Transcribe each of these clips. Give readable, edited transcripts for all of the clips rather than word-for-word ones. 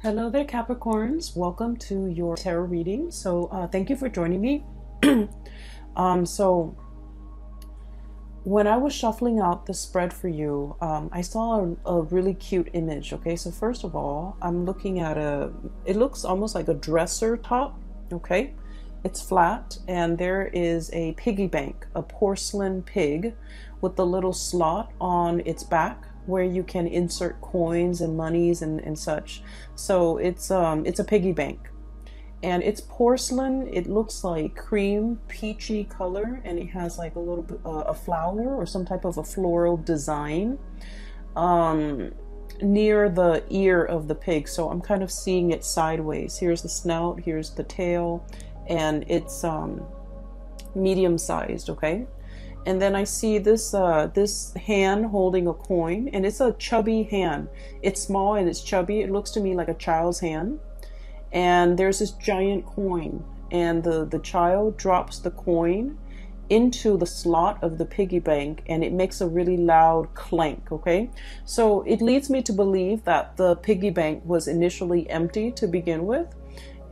Hello there, Capricorns. Welcome to your tarot reading. Thank you for joining me. So when I was shuffling out the spread for you, I saw a really cute image. Okay, so first of all, I'm looking at it looks almost like a dresser top. Okay, it's flat and there is a piggy bank, a porcelain pig with the little slot on its back where you can insert coins and monies and such. So it's a piggy bank, and it's porcelain. It looks like cream peachy color, and it has like a little bit a flower or some type of a floral design near the ear of the pig. So I'm kind of seeing it sideways. Here's the snout, here's the tail, and it's medium sized. Okay. And then I see this this hand holding a coin, and it's a chubby hand. It's small and it's chubby. It looks to me like a child's hand. And there's this giant coin, and the child drops the coin into the slot of the piggy bank, and it makes a really loud clank. Okay, so it leads me to believe that the piggy bank was initially empty to begin with.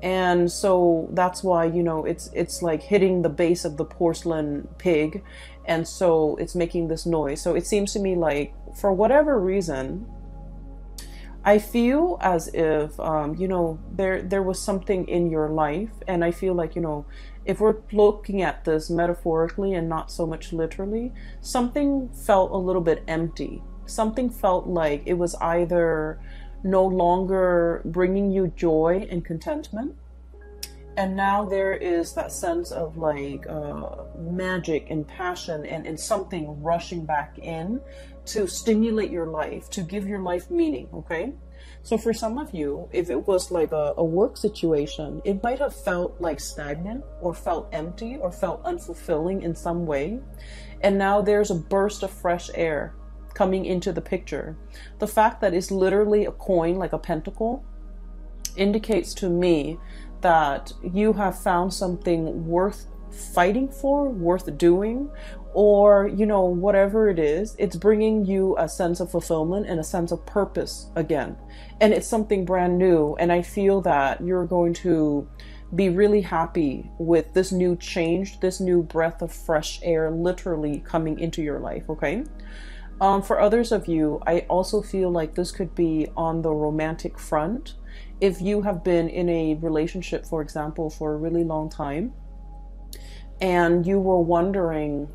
And so that's why, you know, it's like hitting the base of the porcelain pig, and so it's making this noise. So it seems to me like, for whatever reason, I feel as if you know, there was something in your life, and I feel like, you know, if we're looking at this metaphorically and not so much literally, something felt a little bit empty. Something felt like it was either no longer bringing you joy and contentment, and now there is that sense of like magic and passion and something rushing back in to stimulate your life, to give your life meaning. Okay, so for some of you, if it was like a work situation, it might have felt like stagnant or felt empty or felt unfulfilling in some way, and now there's a burst of fresh air coming into the picture. The fact that it's literally a coin, like a pentacle, indicates to me that you have found something worth fighting for, worth doing, or, you know, whatever it is, it's bringing you a sense of fulfillment and a sense of purpose again. And it's something brand new. And I feel that you're going to be really happy with this new change, this new breath of fresh air literally coming into your life. Okay. For others of you, I also feel like this could be on the romantic front. If you have been in a relationship, for example, for a really long time, and you were wondering,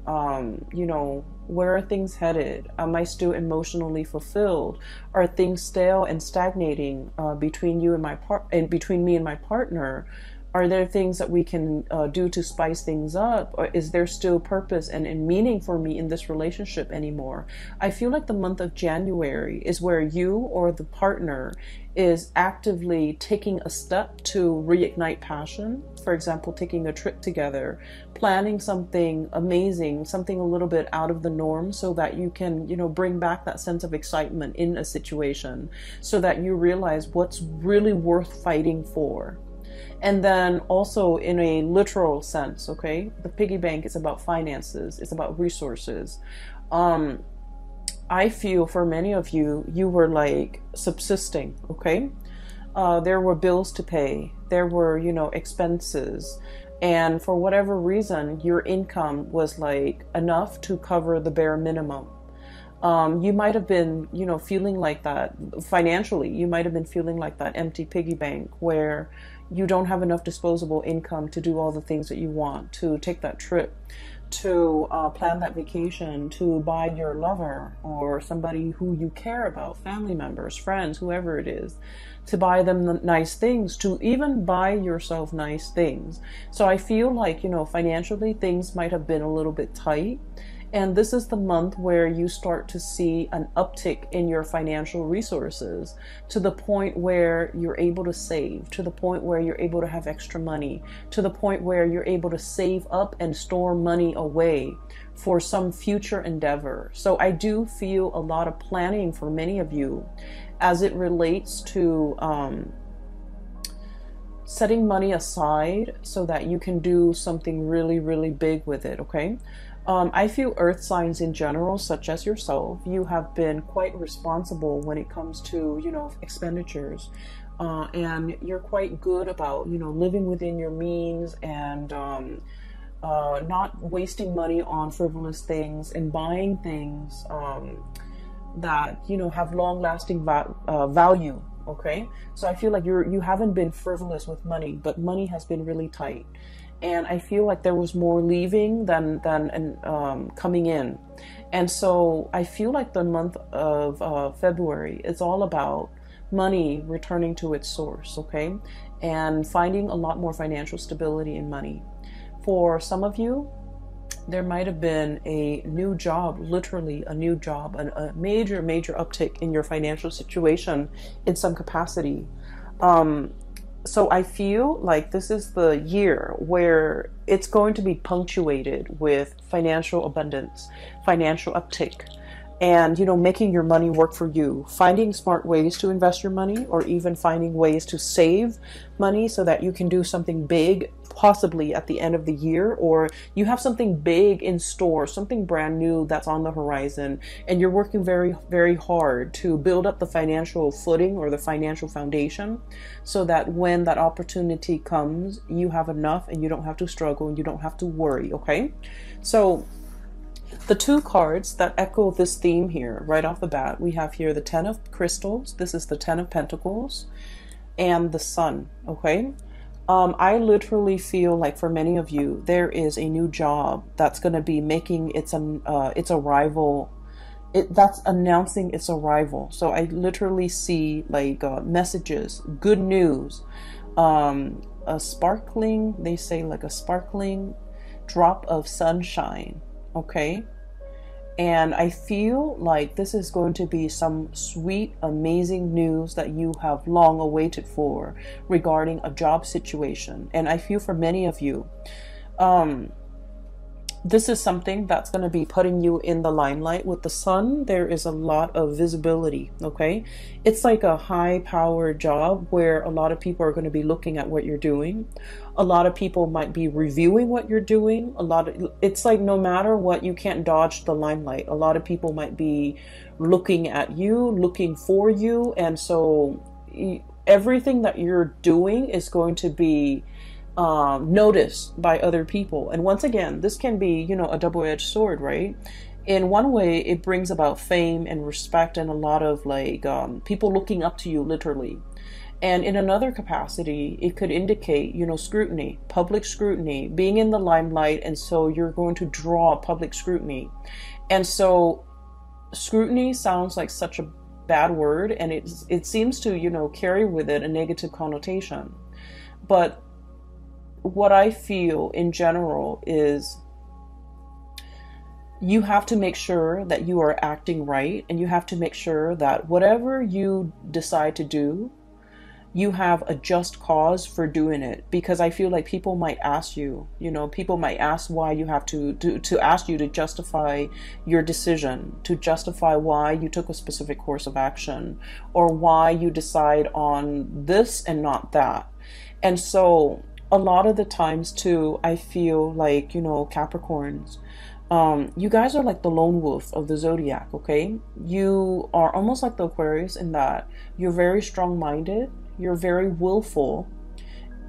you know, where are things headed? Am I still emotionally fulfilled? Are things stale and stagnating between you and between me and my partner? Are there things that we can do to spice things up? Or is there still purpose and meaning for me in this relationship anymore? I feel like the month of January is where you or the partner is actively taking a step to reignite passion. For example, taking a trip together, planning something amazing, something a little bit out of the norm, so that you can, you know, bring back that sense of excitement in a situation, so that you realize what's really worth fighting for. And then also in a literal sense, okay, the piggy bank is about finances, it's about resources. I feel for many of you, you were like subsisting, okay? There were bills to pay, there were, you know, expenses. And for whatever reason, your income was like enough to cover the bare minimum. You might have been, you know, feeling like that financially. You might have been feeling like that empty piggy bank where you don't have enough disposable income to do all the things that you want, to take that trip, to plan that vacation, to buy your lover or somebody who you care about, family members, friends, whoever it is, to buy them nice things, to even buy yourself nice things. So I feel like, you know, financially things might have been a little bit tight. And this is the month where you start to see an uptick in your financial resources, to the point where you're able to save, to the point where you're able to have extra money, to the point where you're able to save up and store money away for some future endeavor. So I do feel a lot of planning for many of you as it relates to setting money aside so that you can do something really, really big with it, okay? I feel earth signs in general, such as yourself, you have been quite responsible when it comes to, you know, expenditures. And you're quite good about, you know, living within your means and not wasting money on frivolous things and buying things that, you know, have long-lasting value. Okay, so I feel like you haven't been frivolous with money, but money has been really tight. And I feel like there was more leaving than coming in. And so I feel like the month of February is all about money returning to its source, okay? And finding a lot more financial stability in money. For some of you, there might have been a new job, literally a new job, a major uptick in your financial situation in some capacity. So I feel like this is the year where it's going to be punctuated with financial abundance, financial uptick, and, you know, making your money work for you, finding smart ways to invest your money, or even finding ways to save money so that you can do something big, possibly at the end of the year, or you have something big in store, something brand new that's on the horizon, and you're working very hard to build up the financial footing or the financial foundation so that when that opportunity comes, you have enough and you don't have to struggle and you don't have to worry, okay? So the two cards that echo this theme here right off the bat, we have here the Ten of Crystals, this is the Ten of Pentacles, and the Sun, okay? I literally feel like for many of you, there is a new job that's going to be making its arrival. That's announcing its arrival. So I literally see like messages, good news, a sparkling, they say like a sparkling drop of sunshine. Okay. And I feel like this is going to be some sweet, amazing news that you have long awaited for regarding a job situation. And I feel for many of you, this is something that's going to be putting you in the limelight. With the Sun, there is a lot of visibility, okay? It's like a high-powered job where a lot of people are going to be looking at what you're doing. A lot of people might be reviewing what you're doing. It's like no matter what, you can't dodge the limelight. A lot of people might be looking at you, looking for you, and so everything that you're doing is going to be noticed by other people. And once again, this can be, you know, a double-edged sword, right? In one way, it brings about fame and respect and a lot of like people looking up to you, literally. And in another capacity, it could indicate, you know, scrutiny, public scrutiny, being in the limelight, and so you're going to draw public scrutiny. And so scrutiny sounds like such a bad word, and it seems to, you know, carry with it a negative connotation. But what I feel in general is you have to make sure that you are acting right, and you have to make sure that whatever you decide to do, you have a just cause for doing it. Because I feel like people might ask you, you know, people might ask why you have to ask you to justify your decision, to justify why you took a specific course of action, or why you decide on this and not that. And so a lot of the times too, I feel like, you know, Capricorns, you guys are like the lone wolf of the zodiac, okay? You are almost like the Aquarius in that you're very strong-minded, you're very willful,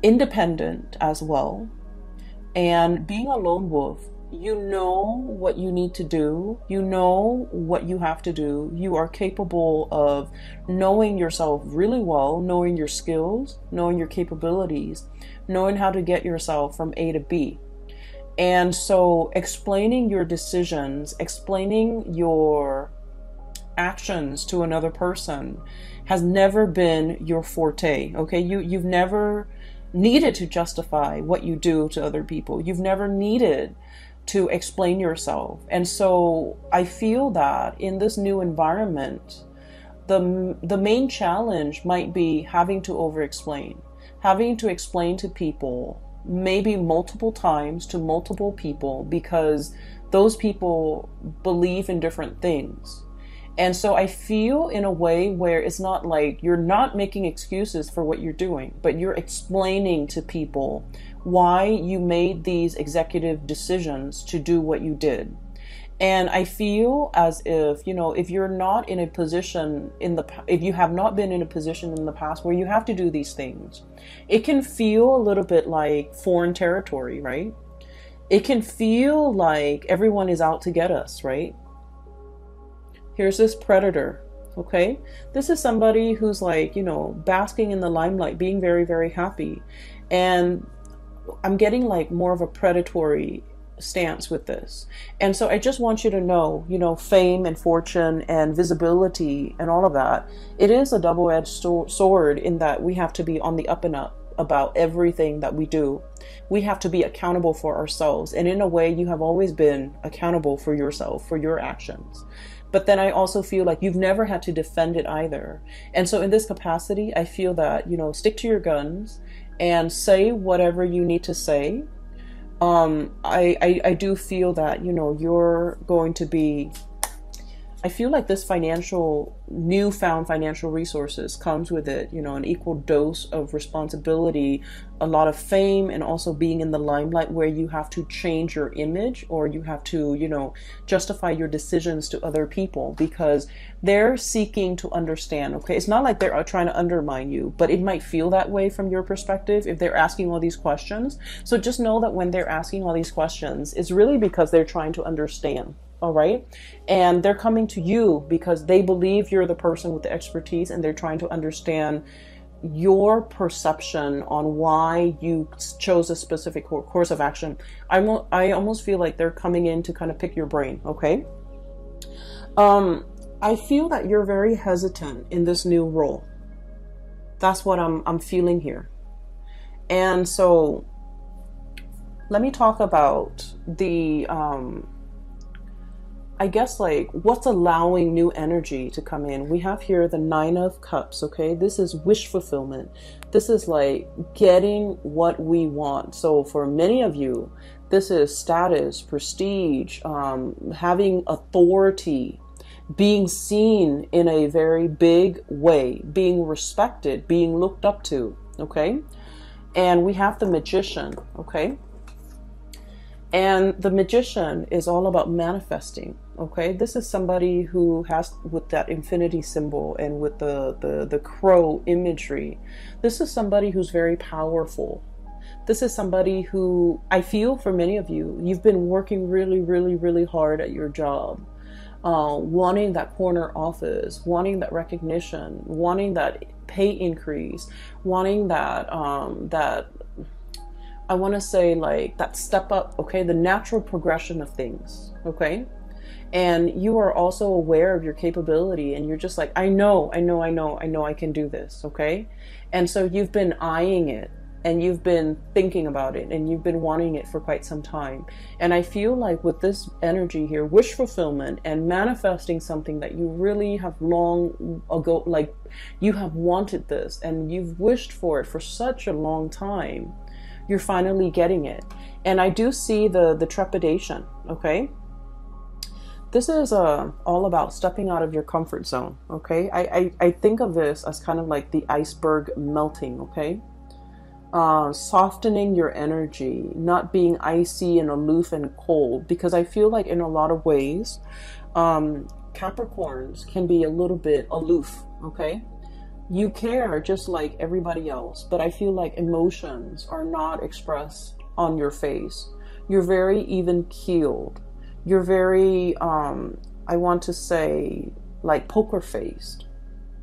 independent as well. And being a lone wolf, you know what you need to do, you know what you have to do, you are capable of knowing yourself really well, knowing your skills, knowing your capabilities, knowing how to get yourself from A to B. And so explaining your decisions, explaining your actions to another person has never been your forte, okay? You've never needed to justify what you do to other people. You've never needed to explain yourself. And so I feel that in this new environment, the main challenge might be having to over-explain, having to explain to people, maybe multiple times to multiple people, because those people believe in different things. And so I feel in a way where it's not like you're not making excuses for what you're doing, but you're explaining to people why you made these executive decisions to do what you did. And I feel as if, you know, if you're not in a position if you have not been in a position in the past where you have to do these things, it can feel a little bit like foreign territory, right? It can feel like everyone is out to get us, right? Here's this predator, okay? This is somebody who's like, you know, basking in the limelight, being very, very happy. And I'm getting like more of a predatory stance with this. And so I just want you to know, you know, fame and fortune and visibility and all of that, it is a double-edged sword in that we have to be on the up and up about everything that we do. We have to be accountable for ourselves. And in a way, you have always been accountable for yourself, for your actions. But then I also feel like you've never had to defend it either. And so in this capacity, I feel that, you know, stick to your guns and say whatever you need to say. I do feel that, you know, you're going to be, I feel like this newfound financial resources comes with it, you know, an equal dose of responsibility, a lot of fame, and also being in the limelight where you have to change your image, or you have to, you know, justify your decisions to other people because they're seeking to understand, okay? It's not like they're trying to undermine you, but it might feel that way from your perspective if they're asking all these questions. So just know that when they're asking all these questions, it's really because they're trying to understand. All right. And they're coming to you because they believe you're the person with the expertise, and they're trying to understand your perception on why you chose a specific course of action. I almost feel like they're coming in to kind of pick your brain. Okay. I feel that you're very hesitant in this new role. That's what I'm feeling here. And so let me talk about the, I guess, like what's allowing new energy to come in. We have here the 9 of Cups, okay? This is wish fulfillment. This is like getting what we want. So for many of you, this is status, prestige, having authority, being seen in a very big way, being respected, being looked up to, okay? And we have the Magician, okay? And the Magician is all about manifesting, okay? This is somebody who has, with that infinity symbol and with the crow imagery, this is somebody who's very powerful. This is somebody who, I feel for many of you, you've been working really, really, really hard at your job, wanting that corner office, wanting that recognition, wanting that pay increase, wanting that, I want to say like that step up, okay? The natural progression of things, okay? And you are also aware of your capability, and you're just like, I know I can do this, okay? And so you've been eyeing it, and you've been thinking about it, and you've been wanting it for quite some time. And I feel like with this energy here, wish fulfillment and manifesting something that you really have long ago, like you have wanted this and you've wished for it for such a long time, you're finally getting it. And I do see the trepidation, okay? This is all about stepping out of your comfort zone, okay? I think of this as kind of like the iceberg melting, okay? Softening your energy, not being icy and aloof and cold, because I feel like in a lot of ways, Capricorns can be a little bit aloof, okay? You care just like everybody else, but I feel like emotions are not expressed on your face. You're very even keeled. You're very, I want to say, like poker faced.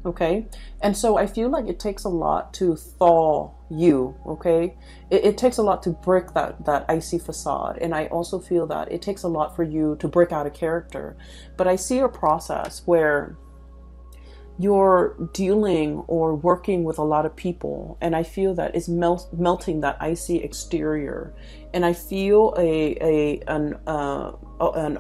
Okay. And so I feel like it takes a lot to thaw you. Okay. It takes a lot to break that icy facade. And I also feel that it takes a lot for you to break out a character. But I see a process where you're dealing or working with a lot of people, and I feel that it's melting that icy exterior, and I feel an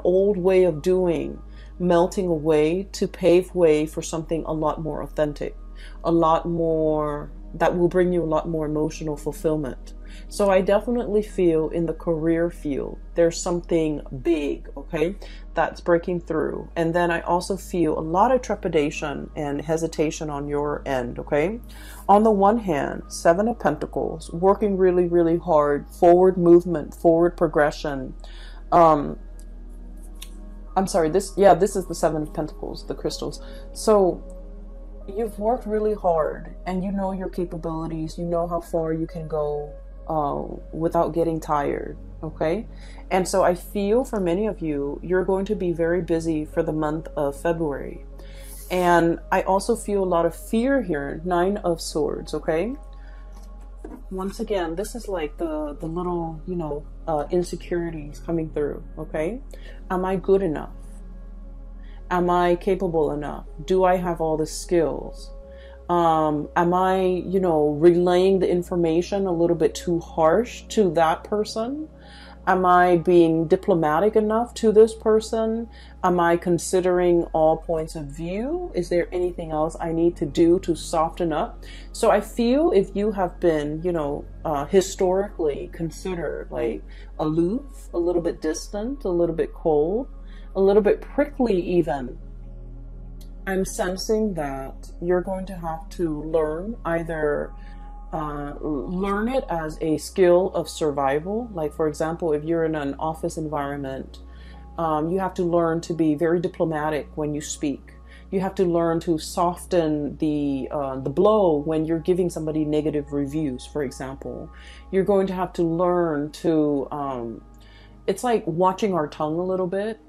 old way of doing melting away to pave way for something a lot more authentic. a lot more, that will bring you a lot more emotional fulfillment. So I definitely feel in the career field, there's something big, okay, that's breaking through. And then I also feel a lot of trepidation and hesitation on your end, okay? On the one hand, Seven of Pentacles, working really, really hard, forward movement, forward progression. I'm sorry, this is the Seven of Pentacles, the crystals. So you've worked really hard and you know your capabilities, you know how far you can go without getting tired, okay? And so I feel for many of you, you're going to be very busy for the month of February. And I also feel a lot of fear here, Nine of Swords, okay? Once again, this is like the little, you know, insecurities coming through, okay? Am I good enough? Am I capable enough? Do I have all the skills? Am I, you know, relaying the information a little bit too harsh to that person? Am I being diplomatic enough to this person? Am I considering all points of view? Is there anything else I need to do to soften up? So I feel if you have been, you know, historically considered like aloof, a little bit distant, a little bit cold, a little bit prickly even, I'm sensing that you're going to have to learn, either learn it as a skill of survival. Like, for example, if you're in an office environment, you have to learn to be very diplomatic when you speak. You have to learn to soften the blow when you're giving somebody negative reviews, for example. You're going to have to learn to, it's like watching our tongue a little bit.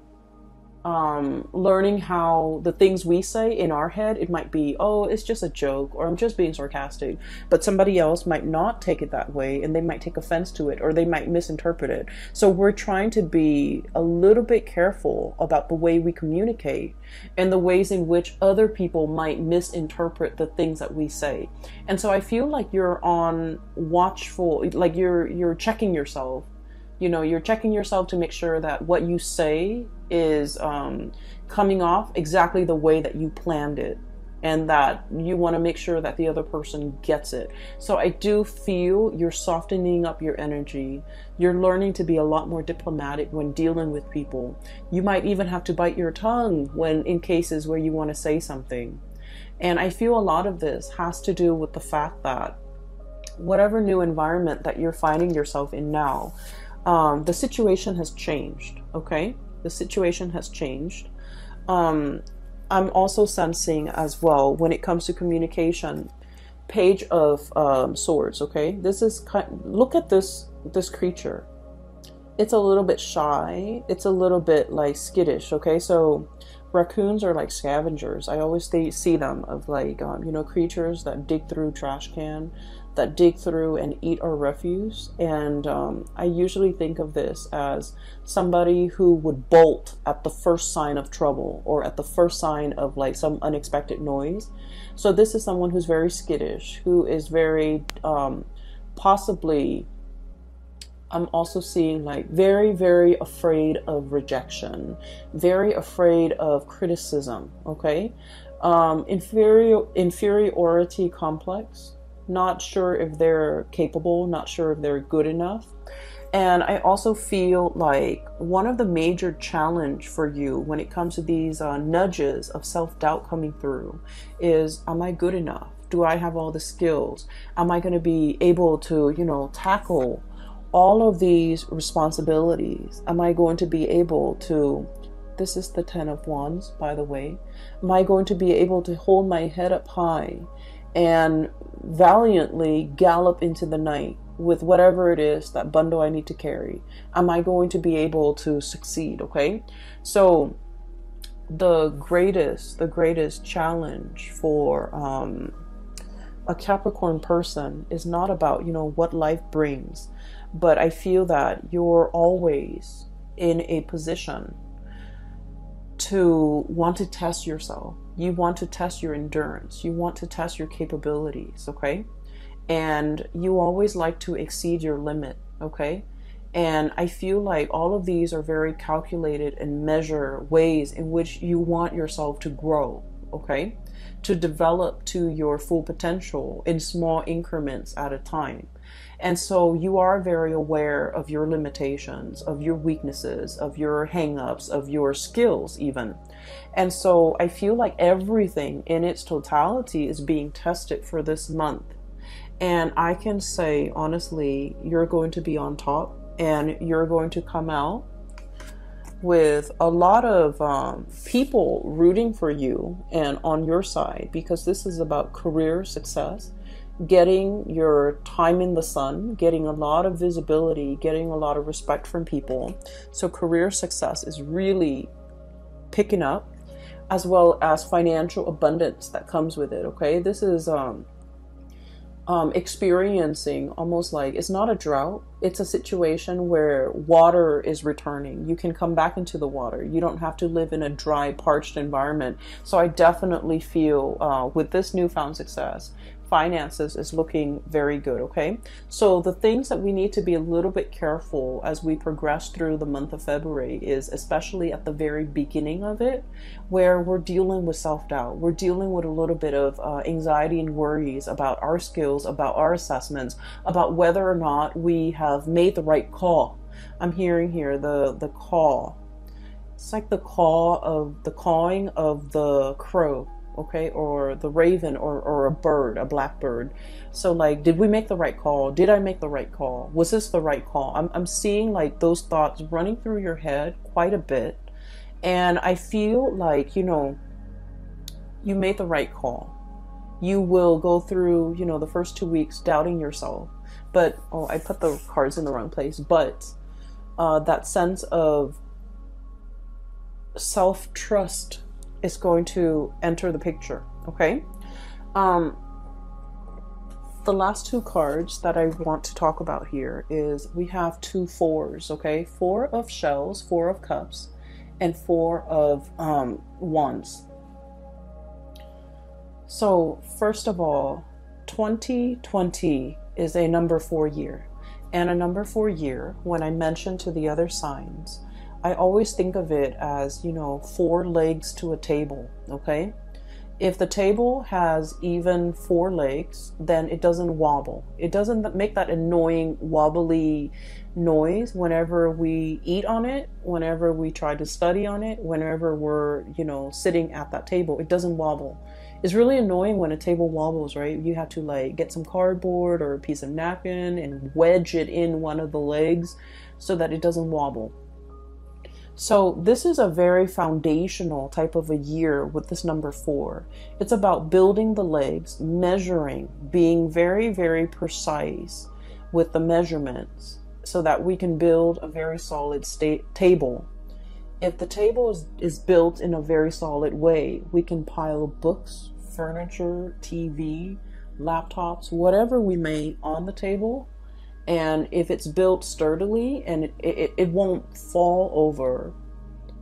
Learning how the things we say in our head, it might be, oh, it's just a joke, or I'm just being sarcastic, but somebody else might not take it that way and they might take offense to it, or they might misinterpret it. So we're trying to be a little bit careful about the way we communicate and the ways in which other people might misinterpret the things that we say. And so I feel like you're on watchful, like you're checking yourself. You know, you're checking yourself to make sure that what you say is coming off exactly the way that you planned it, and that you want to make sure that the other person gets it. So I do feel you're softening up your energy. You're learning to be a lot more diplomatic when dealing with people. You might even have to bite your tongue when in cases where you want to say something. And I feel a lot of this has to do with the fact that whatever new environment that you're finding yourself in now, the situation has changed, okay? The situation has changed. I'm also sensing as well, when it comes to communication, Page of Swords, okay? This is look at this creature. It's a little bit shy. It's a little bit like skittish, okay? So raccoons are like scavengers. I always see them of like, you know, creatures that dig through trash can, that dig through and eat our refuse. And I usually think of this as somebody who would bolt at the first sign of trouble, or at the first sign of like some unexpected noise. So this is someone who's very skittish, who is very possibly, I'm also seeing like very, very afraid of rejection, very afraid of criticism, okay? Inferiority complex, not sure if they're capable, not sure if they're good enough. And I also feel like one of the major challenge for you when it comes to these nudges of self-doubt coming through is, am I good enough? Do I have all the skills? Am I going to be able to, you know, tackle all of these responsibilities? Am I going to be able to, this is the 10 of Wands, by the way, am I going to be able to hold my head up high and valiantly gallop into the night with whatever it is, that bundle I need to carry? Am I going to be able to succeed? Okay, so the greatest challenge for a Capricorn person is not about, you know, what life brings, but I feel that you're always in a position to want to test yourself. You want to test your endurance. You want to test your capabilities, okay? And you always like to exceed your limit, okay? And I feel like all of these are very calculated and measure ways in which you want yourself to grow, okay? to develop to your full potential in small increments at a time. And so you are very aware of your limitations, of your weaknesses, of your hang-ups, of your skills even. And so I feel like everything in its totality is being tested for this month. And I can say, honestly, you're going to be on top, and you're going to come out with a lot of people rooting for you and on your side, because this is about career success, getting your time in the sun, getting a lot of visibility, getting a lot of respect from people. So career success is really picking up, as well as financial abundance that comes with it. Okay, this is experiencing almost like, it's not a drought, it's a situation where water is returning. You can come back into the water. You don't have to live in a dry, parched environment. So I definitely feel with this newfound success, finances is looking very good. Okay, so the things that we need to be a little bit careful as we progress through the month of February is, especially at the very beginning of it, where we're dealing with self-doubt, we're dealing with a little bit of anxiety and worries about our skills, about our assessments, about whether or not we have made the right call. I'm hearing here the call. It's like the cawing of the crow, okay, or the raven, or a bird, a blackbird. So like, did we make the right call? Did I make the right call? Was this the right call? I'm seeing like those thoughts running through your head quite a bit. And I feel like, you know, you made the right call. You will go through, you know, the first 2 weeks doubting yourself. But, oh, I put the cards in the wrong place. But that sense of self-trust is going to enter the picture. Okay. The last two cards that I want to talk about here is, we have two fours. Okay, 4 of shells, 4 of cups, and 4 of wands. So first of all, 2020 is a number 4 year, and a number 4 year, when I mention to the other signs, I always think of it as, you know, 4 legs to a table. Okay, if the table has even 4 legs, then it doesn't wobble. It doesn't make that annoying wobbly noise whenever we eat on it, whenever we try to study on it, whenever we're, you know, sitting at that table. It doesn't wobble. It's really annoying when a table wobbles, right? You have to like get some cardboard or a piece of napkin and wedge it in one of the legs so that it doesn't wobble. So this is a very foundational type of a year with this number 4. It's about building the legs, measuring, being very, very precise with the measurements so that we can build a very solid table. If the table is built in a very solid way, we can pile books, furniture, TV, laptops, whatever we may on the table. And if it's built sturdily, and it won't fall over,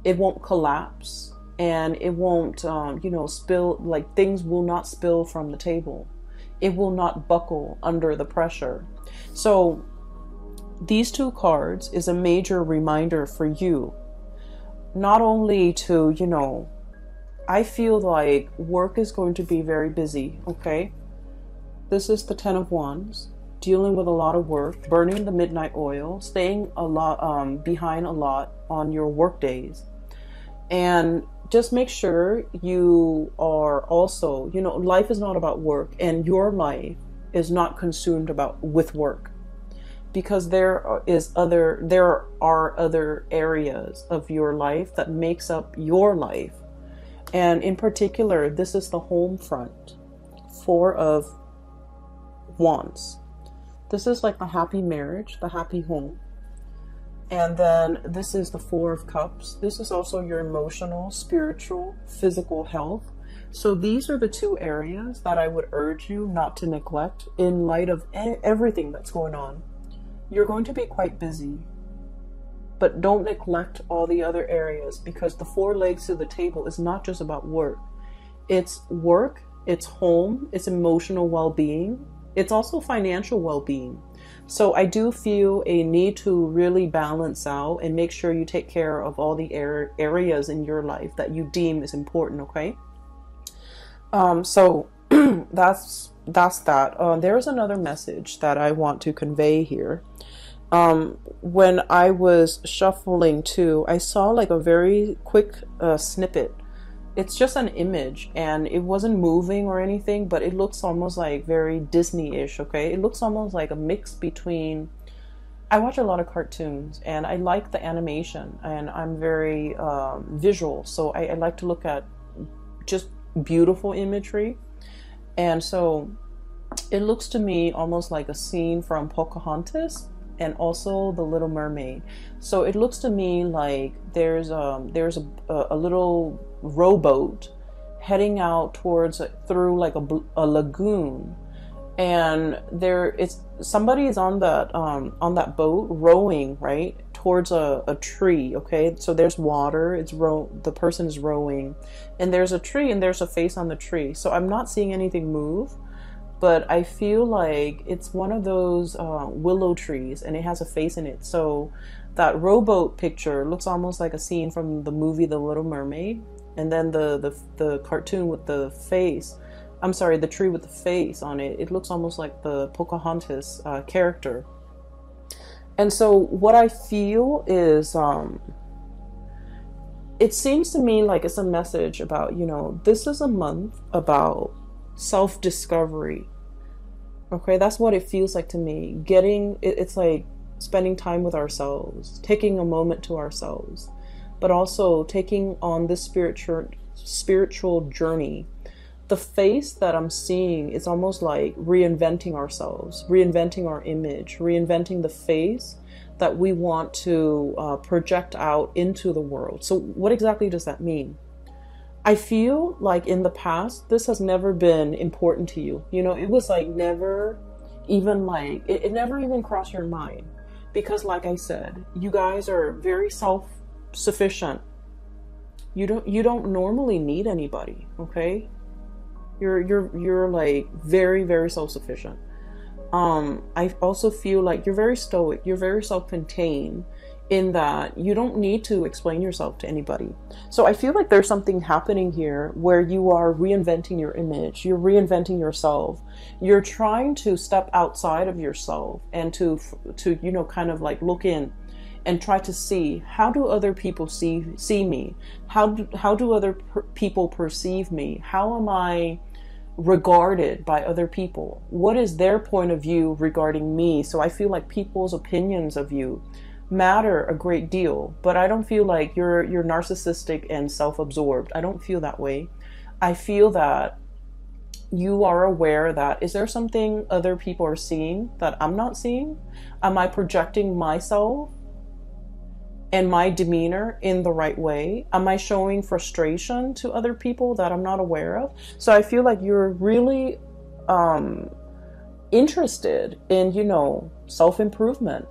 it won't collapse, and it won't, you know, spill, like things will not spill from the table. It will not buckle under the pressure. So these two cards is a major reminder for you, not only to, you know, I feel like work is going to be very busy. Okay, this is the 10 of Wands. Dealing with a lot of work, burning the midnight oil, staying a lot behind a lot on your work days. And just make sure you are also, you know, life is not about work, and your life is not consumed with work, because there are other areas of your life that makes up your life. And in particular, this is the home front, 4 of Wands. This is like the happy marriage, the happy home. And then this is the 4 of Cups. This is also your emotional, spiritual, physical health. So these are the 2 areas that I would urge you not to neglect in light of everything that's going on. You're going to be quite busy, but don't neglect all the other areas, because the 4 legs to the table is not just about work. It's work, it's home, it's emotional well-being. It's also financial well-being. So I do feel a need to really balance out and make sure you take care of all the areas in your life that you deem is important, okay? So that's that. There's another message that I want to convey here. When I was shuffling too, I saw like a very quick snippet. It's just an image, and it wasn't moving or anything, but it looks almost like very Disney-ish, okay? It looks almost like a mix between... I watch a lot of cartoons, and I like the animation, and I'm very visual, so I like to look at just beautiful imagery. And so it looks to me almost like a scene from Pocahontas and also The Little Mermaid. So it looks to me like there's a little rowboat heading out towards through like a lagoon, and somebody is on that boat rowing right towards a tree. Okay, so there's water, the person is rowing, and there's a tree and there's a face on the tree. So I'm not seeing anything move, but I feel like it's one of those willow trees, and it has a face in it. So that rowboat picture looks almost like a scene from the movie The Little Mermaid, and then the cartoon with the face, I'm sorry, the tree with the face on it, it looks almost like the Pocahontas character. And so what I feel is, it seems to me like it's a message about, this is a month about self-discovery. Okay, that's what it feels like to me. It's like spending time with ourselves, taking a moment to ourselves, but also taking on this spiritual journey. The face that I'm seeing is almost like reinventing ourselves, reinventing our image, reinventing the face that we want to project out into the world. So what exactly does that mean? I feel like in the past, this has never been important to you. It was like never even like, it never even crossed your mind. Because like I said, you guys are very self-sufficient. You don't normally need anybody, okay? You're like very, very self-sufficient. I also feel like you're very stoic. You're very self-contained in that you don't need to explain yourself to anybody. So I feel like there's something happening here where you are reinventing your image. You're reinventing yourself. You're trying to step outside of yourself and to kind of like look in and try to see, how do other people see me? How do other people perceive me? How am I regarded by other people? What is their point of view regarding me? So I feel like people's opinions of you matter a great deal, but I don't feel like you're narcissistic and self-absorbed. I don't feel that way. I feel that you are aware that, is there something other people are seeing that I'm not seeing? Am I projecting myself and my demeanor in the right way? Am I showing frustration to other people that I'm not aware of? So I feel like you're really interested in, self-improvement,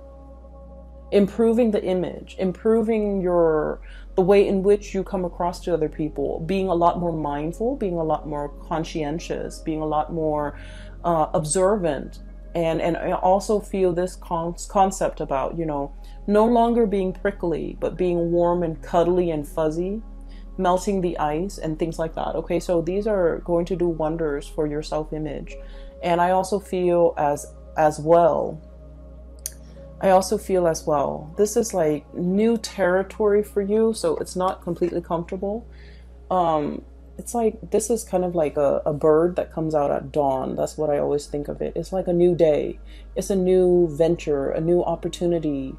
improving the image, improving the way in which you come across to other people, being a lot more mindful, being a lot more conscientious, being a lot more observant. And I also feel this concept about, no longer being prickly, but being warm and cuddly and fuzzy, melting the ice and things like that. Okay, so these are going to do wonders for your self-image. And I also feel as well, this is like new territory for you, so it's not completely comfortable. It's like, this is kind of like a bird that comes out at dawn. That's what I always think of it. It's like a new day. It's a new venture, a new opportunity,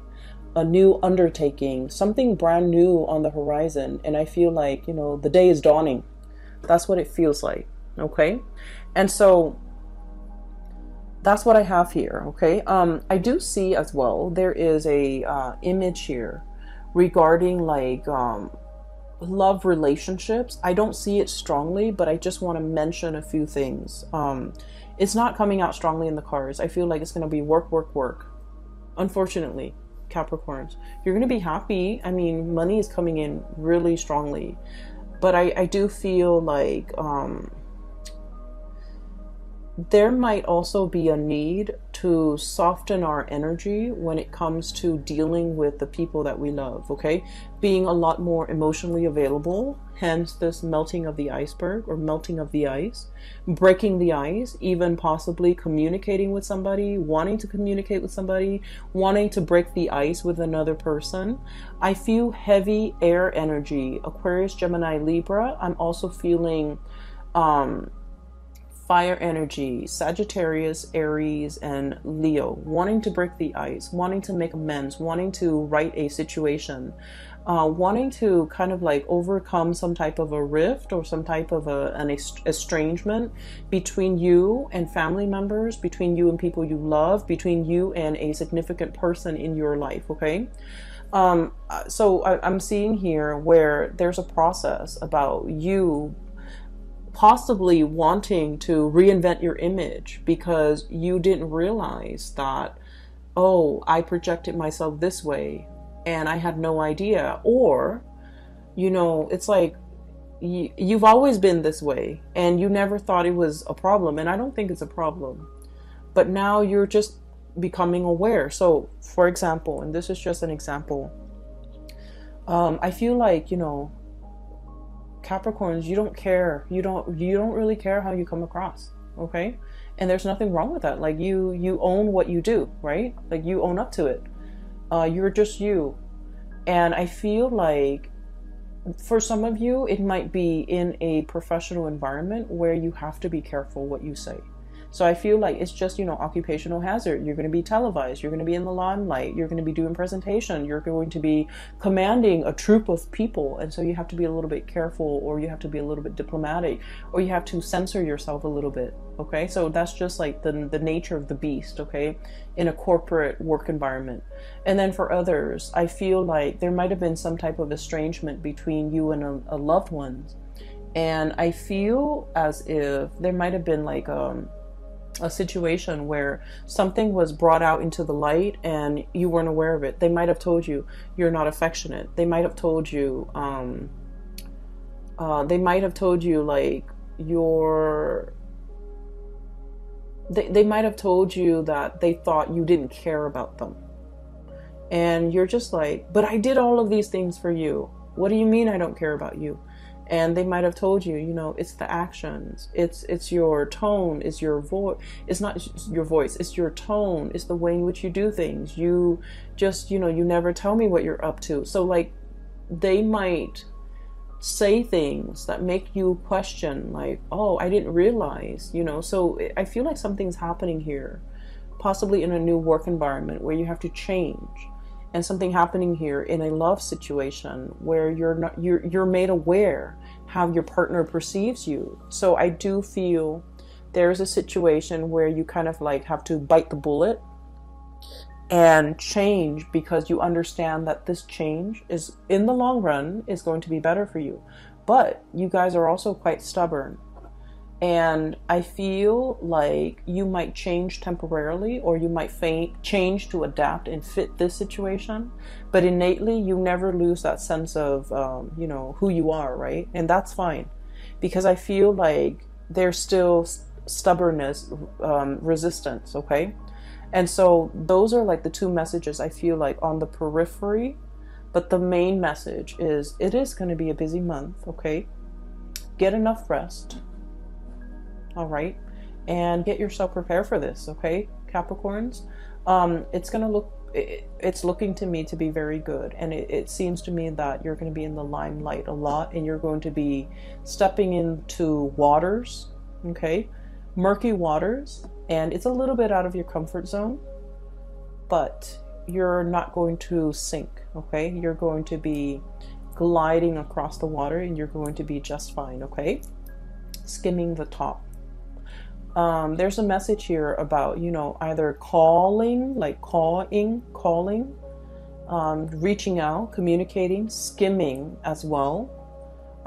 a new undertaking, something brand new on the horizon. And I feel like, the day is dawning. That's what it feels like. Okay. And so that's what I have here. Okay. I do see as well, there is a image here regarding like love relationships. I don't see it strongly, but I just want to mention a few things. It's not coming out strongly in the cards. I feel like it's going to be work, work, work. Unfortunately, Capricorns, you're going to be happy. I mean, money is coming in really strongly, but I do feel like there might also be a need to soften our energy when it comes to dealing with the people that we love, okay? Being a lot more emotionally available, hence this melting of the iceberg or melting of the ice, breaking the ice, even possibly communicating with somebody, wanting to communicate with somebody, wanting to break the ice with another person. I feel heavy air energy, Aquarius, Gemini, Libra. I'm also feeling fire energy, Sagittarius, Aries, and Leo, wanting to break the ice, wanting to make amends, wanting to right a situation, wanting to kind of like overcome some type of a rift or some type of an estrangement between you and family members, between you and people you love, between you and a significant person in your life, okay? So I'm seeing here where there's a process about you possibly wanting to reinvent your image because you didn't realize that, oh, I projected myself this way and I had no idea. Or, you know, it's like you've always been this way and you never thought it was a problem. And I don't think it's a problem, but now you're just becoming aware. So, for example, and this is just an example, I feel like, you know, Capricorns, you don't care. You don't really care how you come across, okay? And there's nothing wrong with that. Like you own what you do, right? Like you own up to it. You're just you. And I feel like for some of you, it might be in a professional environment where you have to be careful what you say. So I feel like it's just, you know, occupational hazard. You're going to be televised. You're going to be in the limelight. You're going to be doing presentation. You're going to be commanding a troop of people. And so you have to be a little bit careful, or you have to be a little bit diplomatic, or you have to censor yourself a little bit. Okay. So that's just like the nature of the beast. Okay. In a corporate work environment. And then for others, I feel like there might have been some type of estrangement between you and a loved one. And I feel as if there might have been like, a situation where something was brought out into the light and you weren't aware of it. They might have told you you're not affectionate. They might have told you, like they might have told you that they thought you didn't care about them. And you're just like, but I did all of these things for you. What do you mean I don't care about you? And they might have told you, you know, it's the actions, it's your tone, it's your voice, it's not your voice, it's your tone, it's the way in which you do things. You just, you know, you never tell me what you're up to. So like they might say things that make you question like, oh, I didn't realize, you know. So I feel like something's happening here, possibly in a new work environment where you have to change. And something happening here in a love situation where you're made aware how your partner perceives you. So I do feel there's a situation where you kind of like have to bite the bullet and change, because you understand that this change is in the long run is going to be better for you. But you guys are also quite stubborn. And I feel like you might change temporarily, or you might change to adapt and fit this situation. But innately, you never lose that sense of, you know, who you are, right? And that's fine. Because I feel like there's still stubbornness, resistance, okay? And so those are like the two messages I feel like on the periphery. But the main message is it is going to be a busy month, okay? Get enough rest. All right, and get yourself prepared for this, okay, Capricorns. It's looking to me to be very good, and it seems to me that you're going to be in the limelight a lot, and you're going to be stepping into waters, okay, murky waters, and it's a little bit out of your comfort zone, but you're not going to sink, okay? You're going to be gliding across the water, and you're going to be just fine, okay? Skimming the top. There's a message here about, you know, either calling, reaching out, communicating, skimming as well.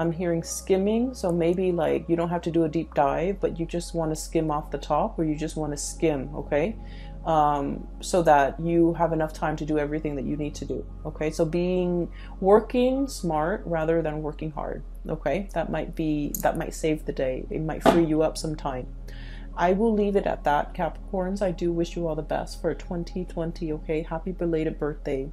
I'm hearing skimming, so maybe like you don't have to do a deep dive, but you just want to skim off the top, or you just want to skim, okay? So that you have enough time to do everything that you need to do, okay? So working smart rather than working hard, okay? That might save the day. It might free you up some time. I will leave it at that, Capricorns. I do wish you all the best for 2020, okay? Happy belated birthday.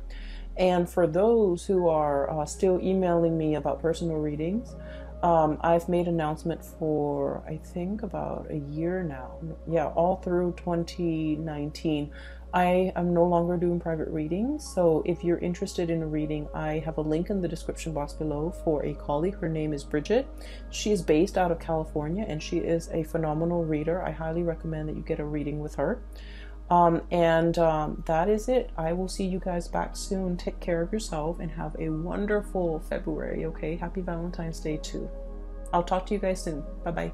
And for those who are still emailing me about personal readings, I've made announcement for, I think, about a year now. Yeah, all through 2019. I am no longer doing private readings. So if you're interested in a reading, I have a link in the description box below for a colleague. Her name is Bridget. She is based out of California and she is a phenomenal reader. I highly recommend that you get a reading with her. That is it. I will see you guys back soon. Take care of yourself and have a wonderful February, okay? Happy Valentine's Day too. I'll talk to you guys soon. Bye-bye.